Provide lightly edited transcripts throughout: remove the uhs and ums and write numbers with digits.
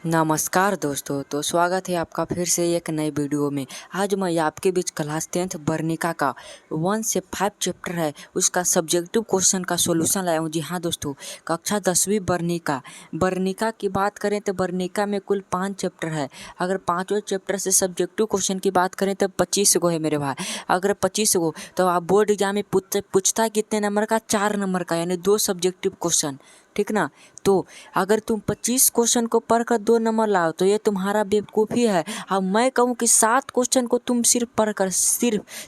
नमस्कार दोस्तों, तो स्वागत है आपका फिर से एक नए वीडियो में। आज मैं आपके बीच क्लास 10th वर्णिका का 1 से 5 चैप्टर है उसका सब्जेक्टिव क्वेश्चन का सॉल्यूशन लाया हूँ। जी हाँ दोस्तों, कक्षा 10वीं वर्णिका की बात करें तो वर्णिका में कुल 5 चैप्टर है। अगर पाँचों चैप्टर से सब्जेक्टिव क्वेश्चन की बात करें तो 25 गो है मेरे भाई। अगर 25 गो तो आप बोर्ड एग्जाम में पूछता है कितने नंबर का, 4 नंबर का, यानी 2 सब्जेक्टिव क्वेश्चन, ठीक ना। तो अगर तुम 25 क्वेश्चन को पढ़कर 2 नंबर लाओ तो ये तुम्हारा बेवकूफ़ी है। अब मैं कहूँ कि 7 क्वेश्चन को तुम सिर्फ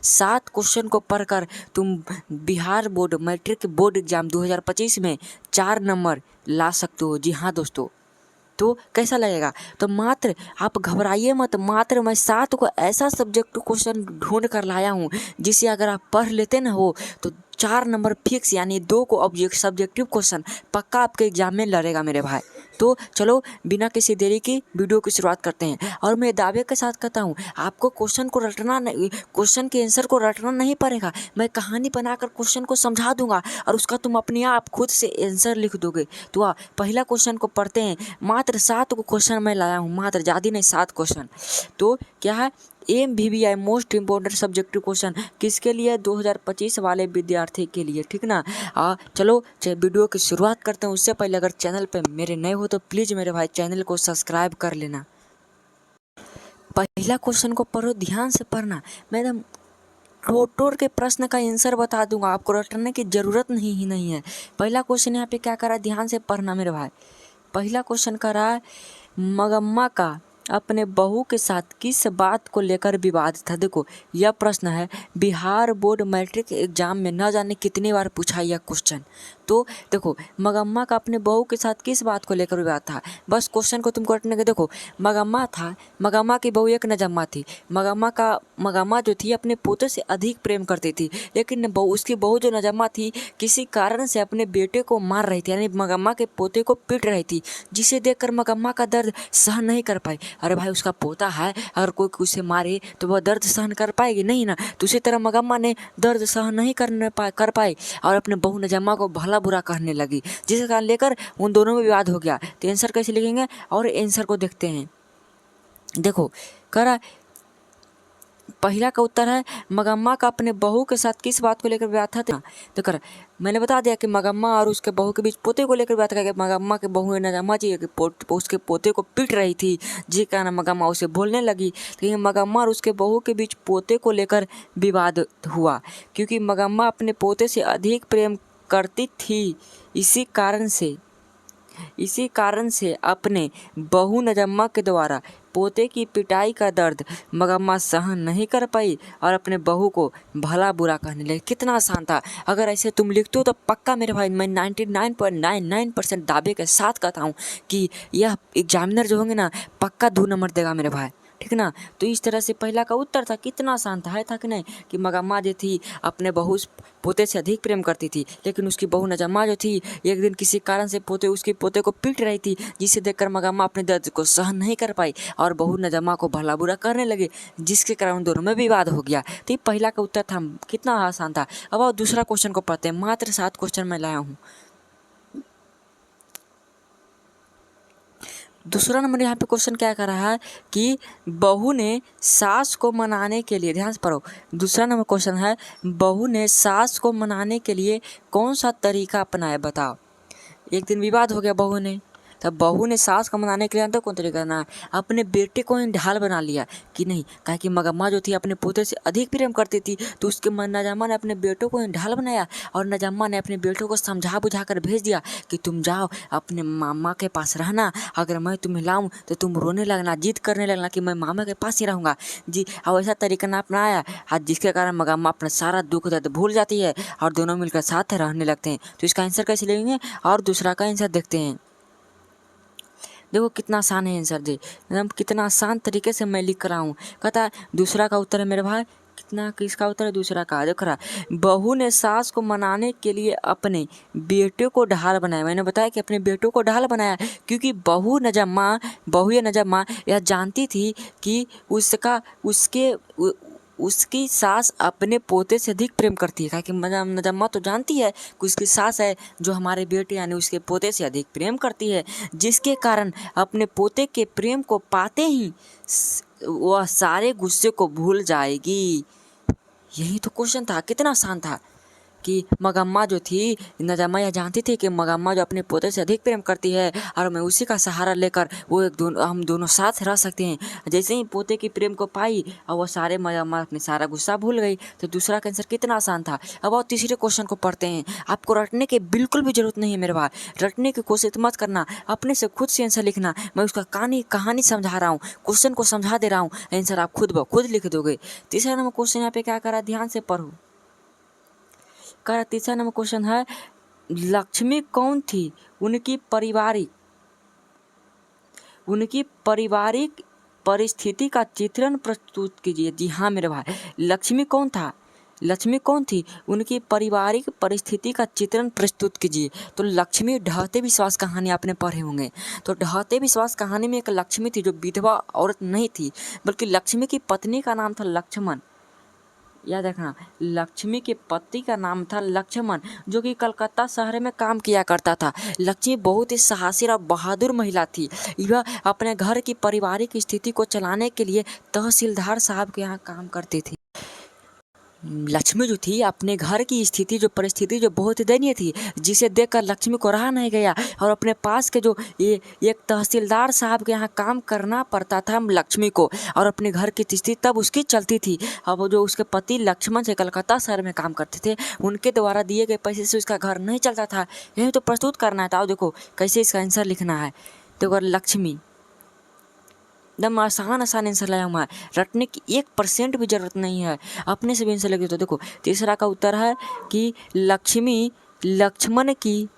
7 क्वेश्चन को पढ़कर तुम Bihar board matric board exam 2025 में 4 नंबर ला सकते हो। जी हाँ दोस्तों, तो कैसा लगेगा? तो मात्र आप घबराइए मत, मात्र मैं 7 को ऐसा सब्जेक्ट क्वेश्चन ढूंढ कर लाया हूँ जिसे अगर आप पढ़ लेते ना हो तो 4 नंबर फिक्स, यानी 2 को सब्जेक्टिव क्वेश्चन पक्का आपके एग्जाम में लड़ेगा मेरे भाई। तो चलो बिना किसी देरी की वीडियो की शुरुआत करते हैं। और मैं दावे के साथ कहता हूँ आपको क्वेश्चन को रटना नहीं, क्वेश्चन के आंसर को रटना नहीं पड़ेगा। मैं कहानी बनाकर क्वेश्चन को समझा दूंगा और उसका तुम अपने आप खुद से आंसर लिख दोगे। तो पहला क्वेश्चन को पढ़ते हैं। मात्र 7 को क्वेश्चन मैं लाया हूँ, मात्र ज़्यादा नहीं, 7 क्वेश्चन। तो क्या है? MVBI most important subjective question किसके लिए? 2025 वाले विद्यार्थी के लिए, ठीक ना। चलो वीडियो की शुरुआत करते हैं। उससे पहले अगर चैनल पे मेरे नए हो तो प्लीज़ मेरे भाई चैनल को सब्सक्राइब कर लेना। पहला क्वेश्चन को पढ़ो, ध्यान से पढ़ना। मैं टोटोर के प्रश्न का आंसर बता दूंगा, आपको रटने की ज़रूरत नहीं है। पहला क्वेश्चन यहाँ पे क्या करा, ध्यान से पढ़ना मेरे भाई। पहला क्वेश्चन करा है मगम्मा का अपने बहू के साथ किस बात को लेकर विवाद था। देखो यह प्रश्न है बिहार बोर्ड मैट्रिक एग्जाम में न जाने कितनी बार पूछा यह क्वेश्चन। तो देखो मगम्मा का अपने बहू के साथ किस बात को लेकर विवाद था, बस क्वेश्चन को तुमको रटने के। देखो मगम्मा था, मगम्मा की बहू एक नजम्मा थी। मगम्मा जो थी अपने पोते से अधिक प्रेम करती थी, लेकिन उसकी बहू जो नजम्मा थी किसी कारण से अपने बेटे को मार रही थी, यानी मगम्मा के पोते को पीट रही थी, जिसे देखकर मगम्मा का दर्द सहन नहीं कर पाई। अरे भाई उसका पोता है, अगर कोई उसे मारे तो वह दर्द सहन कर पाएगी नहीं ना। तो उसी तरह मगम्मा ने दर्द सहन नहीं कर पाई और अपने बहू नजम्मा को भला बुरा कहने लगी, जिसके कारण लेकर उन दोनों में विवाद हो गया। तो आंसर कैसे लिखेंगे और आंसर को देखते हैं। देखो करा पहला का उत्तर है मगम्मा का अपने बहू के साथ किस बात को लेकर विवाद था। तो कर मैंने बता दिया कि मगम्मा और उसके बहू के बीच पोते को लेकर विवाद था कि मगम्मा के बहू नजम्मा जी उसके पोते को पीट रही थी, जिस कारण मगम्मा उसे बोलने लगी। लेकिन मगम्मा और उसके बहू के बीच पोते को लेकर विवाद हुआ क्योंकि मगम्मा अपने पोते से अधिक प्रेम करती थी। इसी कारण से अपने बहू नजम्मा के द्वारा पोते की पिटाई का दर्द मगम्मा सहन नहीं कर पाई और अपने बहू को भला बुरा कहने लगी। कितना आसान था। अगर ऐसे तुम लिखते हो तो पक्का मेरे भाई मैं 99.99% दावे के साथ कहता हूँ कि यह एग्जामिनर जो होंगे ना पक्का 2 नंबर देगा मेरे भाई, ठीक ना। तो इस तरह से पहला का उत्तर था, कितना आसान था, है था कि नहीं, कि मगम्मा जो थी अपने बहू पोते से अधिक प्रेम करती थी, लेकिन उसकी बहू नजम्मा जो थी एक दिन किसी कारण से उसके पोते को पीट रही थी, जिसे देखकर मगम्मा अपने दर्द को सहन नहीं कर पाई और बहू नजम्मा को भला बुरा करने लगे, जिसके कारण उन दोनों में विवाद हो गया। तो ये पहला का उत्तर था, कितना आसान था। अब आओ दूसरा क्वेश्चन को पढ़ते हैं। मात्र 7 क्वेश्चन मैं लाया हूँ। दूसरा नंबर यहाँ पे क्वेश्चन क्या कर रहा है कि बहू ने सास को मनाने के लिए, ध्यान से पढ़ो, दूसरा नंबर क्वेश्चन है बहू ने सास को मनाने के लिए कौन सा तरीका अपनाया, बताओ। एक दिन विवाद हो गया बहू ने, तब बहू ने सास को मनाने के लिए तो कौन तरीका करना है, अपने बेटे को ही ढाल बना लिया कि नहीं, कहा कि मगम्मा जो थी अपने पोते से अधिक प्रेम करती थी, तो उसके नजम्मा ने अपने बेटों को ही ढाल बनाया और नजम्मा ने अपने बेटों को समझा बुझा कर भेज दिया कि तुम जाओ अपने मामा के पास रहना, अगर मैं तुम्हें लाऊं तो तुम रोने लगना, जिद करने लगना कि मैं मामा के पास ही रहूँगा जी। और ऐसा तरीका ना अपनाया आज, जिसके कारण मगम्मा अपना सारा दुख दर्द भूल जाती है और दोनों मिलकर साथ रहने लगते हैं। तो इसका आंसर कैसे लेंगे और दूसरा का आंसर देखते हैं। देखो कितना आसान है आंसर जी, एकदम कितना आसान तरीके से मैं लिख कर रहा हूँ। कहता है दूसरा का उत्तर है मेरे भाई, कितना किसका उत्तर है, दूसरा का। देख रहा बहू ने सास को मनाने के लिए अपने बेटे को ढाल बनाया। मैंने बताया कि अपने बेटों को ढाल बनाया क्योंकि बहू या नजम्मा यह जानती थी कि उसकी सास अपने पोते से अधिक प्रेम करती है। कहा कि नजम्मा तो जानती है कि उसकी सास है जो हमारे बेटे यानी उसके पोते से अधिक प्रेम करती है, जिसके कारण अपने पोते के प्रेम को पाते ही वह सारे गुस्से को भूल जाएगी। यही तो क्वेश्चन था, कितना आसान था कि मगम्मा जो थी, नजम्मा यह जानती थी कि मगम्मा जो अपने पोते से अधिक प्रेम करती है और मैं उसी का सहारा लेकर हम दोनों साथ रह सकते हैं। जैसे ही पोते की प्रेम को पाई और वो सारे मगम्मा अपने सारा गुस्सा भूल गई। तो दूसरा का आंसर कितना आसान था। अब और तीसरे क्वेश्चन को पढ़ते हैं। आपको रटने की बिल्कुल भी जरूरत नहीं है मेरे भाई, रटने की कोशिश मत करना, अपने से खुद से आंसर लिखना। मैं उसका कहानी समझा रहा हूँ, क्वेश्चन को समझा दे रहा हूँ, आंसर आप खुद लिख दोगे। तीसरा नंबर क्वेश्चन यहाँ पे क्या करा, ध्यान से पढ़ो। तीसरा नंबर क्वेश्चन है, लक्ष्मी कौन थी, उनकी पारिवारिक परिस्थिति का चित्रण प्रस्तुत कीजिए। जी हाँ मेरे भाई, लक्ष्मी कौन थी, उनकी पारिवारिक परिस्थिति का चित्रण प्रस्तुत कीजिए। तो लक्ष्मी ढहते विश्वास कहानी आपने पढ़े होंगे। तो ढहते विश्वास कहानी में एक लक्ष्मी थी जो विधवा औरत नहीं थी, बल्कि लक्ष्मी की पत्नी का नाम था लक्ष्मण। याद रखना, लक्ष्मी के पति का नाम था लक्ष्मण, जो कि कलकत्ता शहर में काम किया करता था। लक्ष्मी बहुत ही साहसी और बहादुर महिला थी। यह अपने घर की पारिवारिक स्थिति को चलाने के लिए तहसीलदार साहब के यहाँ काम करती थी। लक्ष्मी जो थी अपने घर की परिस्थिति जो बहुत ही दयनीय थी, जिसे देखकर लक्ष्मी को रहा नहीं गया और अपने पास के जो एक तहसीलदार साहब के यहाँ काम करना पड़ता था लक्ष्मी को, और अपने घर की स्थिति तब उसकी चलती थी। अब जो उसके पति लक्ष्मण से कलकत्ता शहर में काम करते थे, उनके द्वारा दिए गए पैसे से उसका घर नहीं चलता था। यही तो प्रस्तुत करना था। देखो कैसे इसका आंसर लिखना है। देखो लक्ष्मी, एकदम आसान आंसर लाया हुआ है, रटने की 1% भी जरूरत नहीं है, अपने से भी आंसर लगे। तो देखो तीसरा का उत्तर है कि लक्ष्मी लक्ष्मण की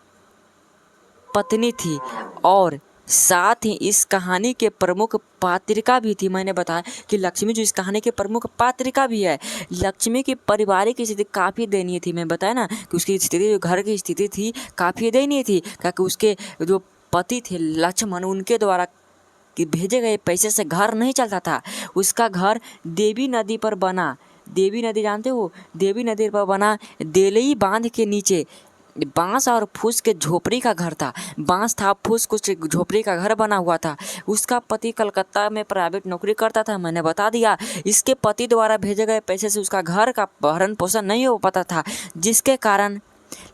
पत्नी थी और साथ ही इस कहानी के प्रमुख पात्रिका भी थी। मैंने बताया कि लक्ष्मी जो इस कहानी के प्रमुख पात्रिका भी है। लक्ष्मी की पारिवारिक स्थिति काफ़ी दयनीय थी। मैं बताया ना कि उसकी स्थिति, जो घर की स्थिति थी, काफ़ी दयनीय थी, क्योंकि उसके जो पति थे लक्ष्मण, उनके द्वारा कि भेजे गए पैसे से घर नहीं चलता था। उसका घर देवी नदी पर बना। देवी नदी जानते हो, देवी नदी पर बना देलई बांध के नीचे बांस और फूस के झोपड़ी का घर था। बांस था, फूस, कुछ झोपड़ी का घर बना हुआ था। उसका पति कलकत्ता में प्राइवेट नौकरी करता था, मैंने बता दिया। इसके पति द्वारा भेजे गए पैसे से उसका घर का भरण पोषण नहीं हो पाता था, जिसके कारण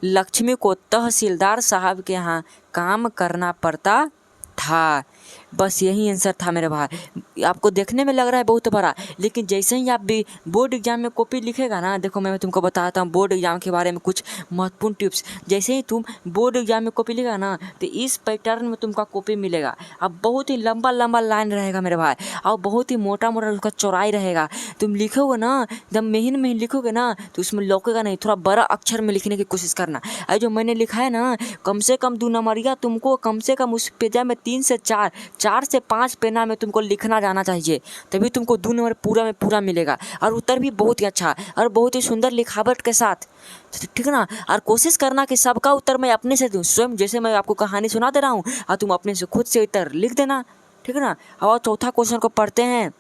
लक्ष्मी को तहसीलदार साहब के यहाँ काम करना पड़ता था। बस यही आंसर था मेरे भाई। आपको देखने में लग रहा है बहुत बड़ा, लेकिन जैसे ही आप भी बोर्ड एग्जाम में कॉपी लिखेगा ना, देखो मैं तुमको बताता हूँ बोर्ड एग्जाम के बारे में कुछ महत्वपूर्ण टिप्स। जैसे ही तुम बोर्ड एग्जाम में कॉपी लिखेगा ना, तो इस पैटर्न में तुमको कॉपी मिलेगा। अब बहुत ही लंबा लाइन रहेगा मेरे भाई, और बहुत ही मोटा उसका चौड़ाई रहेगा। तुम लिखोगे ना, एकदम महीन लिखोगे ना, तो उसमें लौकेगा नहीं, थोड़ा बड़ा अक्षर में लिखने की कोशिश करना। और जो मैंने लिखा है ना, कम से कम 2 नंबरिया तुमको कम से कम उस पेजा में 3 से 4 से 5 पेना में तुमको लिखना जाना चाहिए, तभी तुमको 2 नंबर पूरा में पूरा मिलेगा। और उत्तर भी बहुत ही अच्छा और बहुत ही सुंदर लिखावट के साथ, ठीक है ना। और कोशिश करना कि सबका उत्तर मैं अपने से दूँ, स्वयं जैसे मैं आपको कहानी सुना दे रहा हूँ, और तुम अपने से खुद से उत्तर लिख देना, ठीक है ना। और चौथा क्वेश्चन को पढ़ते हैं।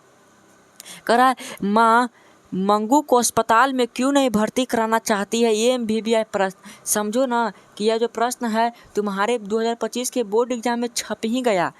करा माँ मंगू को अस्पताल में क्यों नहीं भर्ती कराना चाहती है, ये MBBI प्रश्न। समझो ना कि यह जो प्रश्न है तुम्हारे 2025 के बोर्ड एग्जाम में छप ही गया।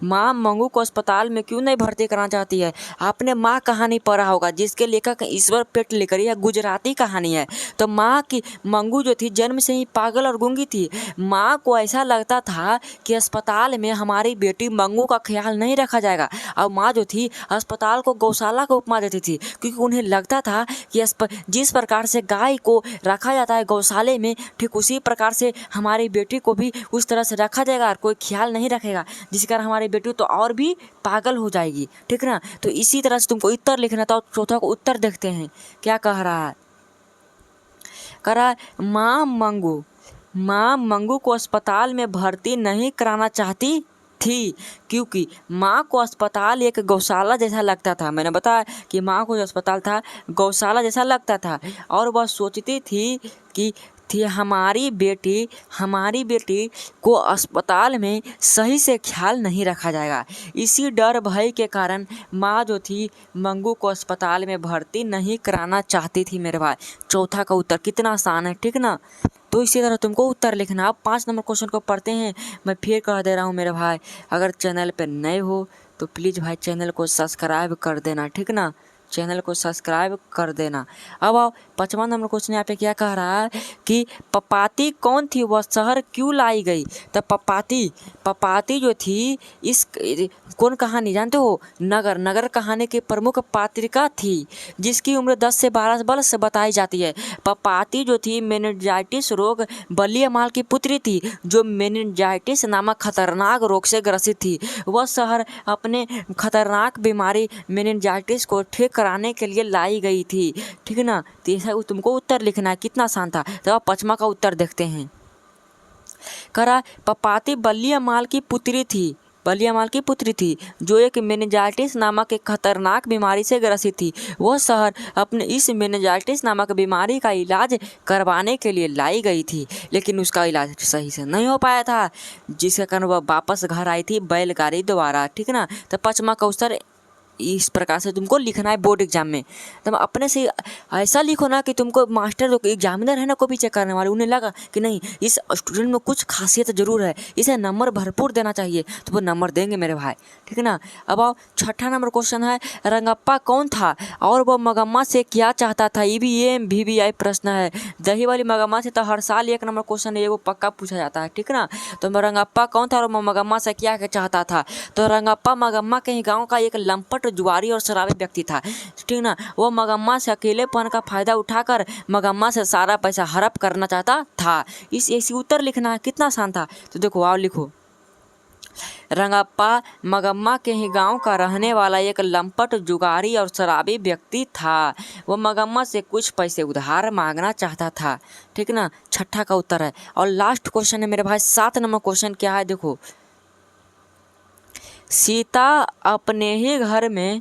माँ मंगू को अस्पताल में क्यों नहीं भर्ती कराना चाहती है। आपने माँ कहानी पढ़ा होगा, जिसके लेखक ईश्वर पेटलेकर, यह गुजराती कहानी है। तो माँ की मंगू जो थी जन्म से ही पागल और गूंगी थी। माँ को ऐसा लगता था कि अस्पताल में हमारी बेटी मंगू का ख्याल नहीं रखा जाएगा, और माँ जो थी अस्पताल को गौशाला को उपमा देती थी, क्योंकि उन्हें लगता था कि जिस प्रकार से गाय को रखा जाता है गौशाले में, ठीक उसी प्रकार से हमारी बेटी को भी उस तरह से रखा जाएगा, और कोई ख्याल नहीं रखेगा, जिस कारण हमारी बेटी तो और भी पागल हो जाएगी, ठीक ना। तो इसी तरह से तुमको उत्तर लिखना था। चौथा को उत्तर देखते हैं क्या कह रहा है। कह रहा है माँ मंगू को अस्पताल में भर्ती नहीं कराना चाहती थी, क्योंकि माँ को अस्पताल एक गौशाला जैसा लगता था। मैंने बताया कि माँ को जो अस्पताल था गौशाला जैसा लगता था, और वह सोचती थी कि थी हमारी बेटी को अस्पताल में सही से ख्याल नहीं रखा जाएगा। इसी डर भय के कारण माँ जो थी मंगू को अस्पताल में भर्ती नहीं कराना चाहती थी मेरे भाई। चौथा का उत्तर कितना आसान है, ठीक ना। तो इसी तरह तुमको उत्तर लिखना। अब 5 नंबर क्वेश्चन को पढ़ते हैं। मैं फिर कह दे रहा हूँ मेरे भाई, अगर चैनल पे नए हो तो प्लीज़ भाई चैनल को सब्सक्राइब कर देना, ठीक ना। चैनल को सब्सक्राइब कर देना। अब आओ 5वां नंबर क्वेश्चन यहाँ पे क्या कह रहा है कि पपाती कौन थी, वह शहर क्यों लाई गई। तो पपाती जो थी इस कौन कहानी जानते हो, नगर कहानी की प्रमुख पात्रिका थी जिसकी उम्र 10 से 12 वर्ष बताई जाती है। पपाती जो थी मेनिंजाइटिस रोग बलियामाल की पुत्री थी जो मेनिंजाइटिस नामक खतरनाक रोग से ग्रसित थी। वह शहर अपने खतरनाक बीमारी मेनिंजाइटिस को ठीक कराने के लिए लाई गई थी, ठीक ना। तो ऐसा तुमको उत्तर लिखना है, कितना आसान था। तो अब 5वां का उत्तर देखते हैं। करा पपाती बलियामाल की पुत्री थी जो एक मेनिंजाइटिस नामक एक खतरनाक बीमारी से ग्रसित थी। वह शहर अपने इस मेनिंजाइटिस नामक बीमारी का इलाज करवाने के लिए लाई गई थी, लेकिन उसका इलाज सही से नहीं हो पाया था, जिसके कारण वह वापस घर आई थी बैलगाड़ी द्वारा, ठीक ना। तो 5वां का उत्तर इस प्रकार से तुमको लिखना है बोर्ड एग्जाम में। तुम अपने से ऐसा लिखो ना कि तुमको मास्टर जो एग्जामिनर है ना को भी चेक करने वाले उन्हें लगा कि नहीं इस स्टूडेंट में कुछ खासियत जरूर है, इसे नंबर भरपूर देना चाहिए, तो वो नंबर देंगे मेरे भाई, ठीक है ना। अब आओ 6ठा नंबर क्वेश्चन है, रंगप्पा कौन था और वह मगम्मा से क्या चाहता था। ये भी VVI प्रश्न है। दही वाली मगम्मा से तो हर साल 1 नंबर क्वेश्चन है, वो पक्का पूछा जाता है, ठीक ना। तो रंगप्पा कौन था और मगम्मा से क्या चाहता था। तो रंगप्पा मगम्मा के ही गाँव का एक लंपट जुआरी और शराबी व्यक्ति था, ठीक ना। वो मगम्मा से अकेलेपन का फायदा उठाकर मगम्मा से सारा पैसा हड़प करना चाहता था। इसी उत्तर लिखना है, कितना आसान था। तो देखो आओ लिखो, रंगप्पा मगम्मा के ही गांव का रहने वाला एक लंपट जुगारी और शराबी व्यक्ति था। वो मगम्मा से कुछ पैसे उधार मांगना चाहता था, ठीक ना। 6ठा का उत्तर है। और लास्ट क्वेश्चन है मेरे भाई 7 नंबर क्वेश्चन क्या है, देखो। सीता अपने ही घर में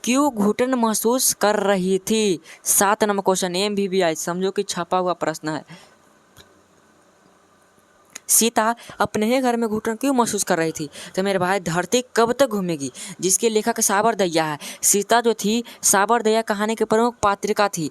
क्यों घुटन महसूस कर रही थी। 7 नंबर क्वेश्चन MVVI, समझो कि छपा हुआ प्रश्न है। सीता अपने ही घर में घुटन क्यों महसूस कर रही थी। तो मेरे भाई धरती कब तक घूमेगी, जिसके लेखक साबर दैया है। सीता जो थी साबर दैया कहानी की प्रमुख पात्रिका थी।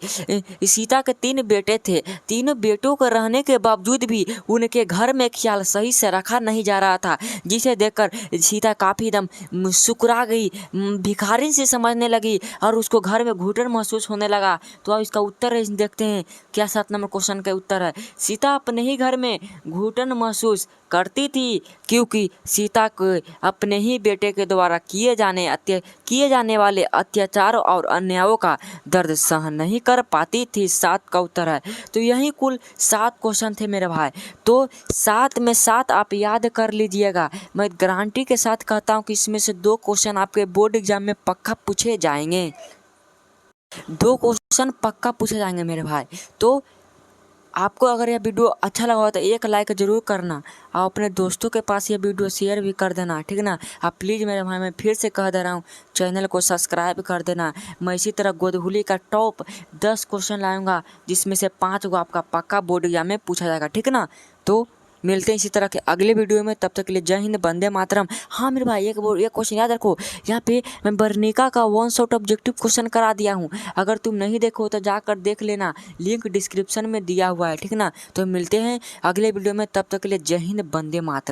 सीता के 3 बेटे थे। तीनों बेटों के रहने के बावजूद भी उनके घर में ख्याल सही से रखा नहीं जा रहा था, जिसे देखकर सीता काफ़ी एकदम सुकरा गई, भिखारी से समझने लगी और उसको घर में घुटन महसूस होने लगा। तो अब इसका उत्तर देखते हैं क्या 7 नंबर क्वेश्चन का उत्तर है। सीता अपने ही घर में घुटन महसूस करती थी क्योंकि सीता को अपने ही बेटे के द्वारा किए जाने वाले अत्याचार और अन्यायों का दर्द सहन नहीं कर पाती थी। 7 का उत्तर है। तो यही कुल 7 क्वेश्चन थे मेरे भाई। तो 7 में 7 आप याद कर लीजिएगा। मैं गारंटी के साथ कहता हूँ कि इसमें से 2 क्वेश्चन आपके बोर्ड एग्जाम में पक्का पूछे जाएंगे। 2 क्वेश्चन पक्का पूछे जाएंगे मेरे भाई। तो आपको अगर यह वीडियो अच्छा लगा हो तो एक लाइक ज़रूर करना और अपने दोस्तों के पास ये वीडियो शेयर भी कर देना, ठीक ना। आप प्लीज़ मेरे भाई, मैं फिर से कह दे रहा हूँ, चैनल को सब्सक्राइब कर देना। मैं इसी तरह गोधुली का टॉप 10 क्वेश्चन लाऊंगा जिसमें से 5 को आपका पक्का बोर्ड एग्जाम में पूछा जाएगा, ठीक ना। तो मिलते हैं इसी तरह के अगले वीडियो में, तब तक के लिए जय हिंद, वंदे मातरम। हाँ मेरे भाई एक क्वेश्चन याद रखो, यहाँ पे मैं वर्णिका का 1 शॉट ऑब्जेक्टिव क्वेश्चन करा दिया हूँ। अगर तुम नहीं देखो तो जाकर देख लेना, लिंक डिस्क्रिप्शन में दिया हुआ है, ठीक ना। तो मिलते हैं अगले वीडियो में, तब तक के लिए जय हिंद, वंदे मातरम।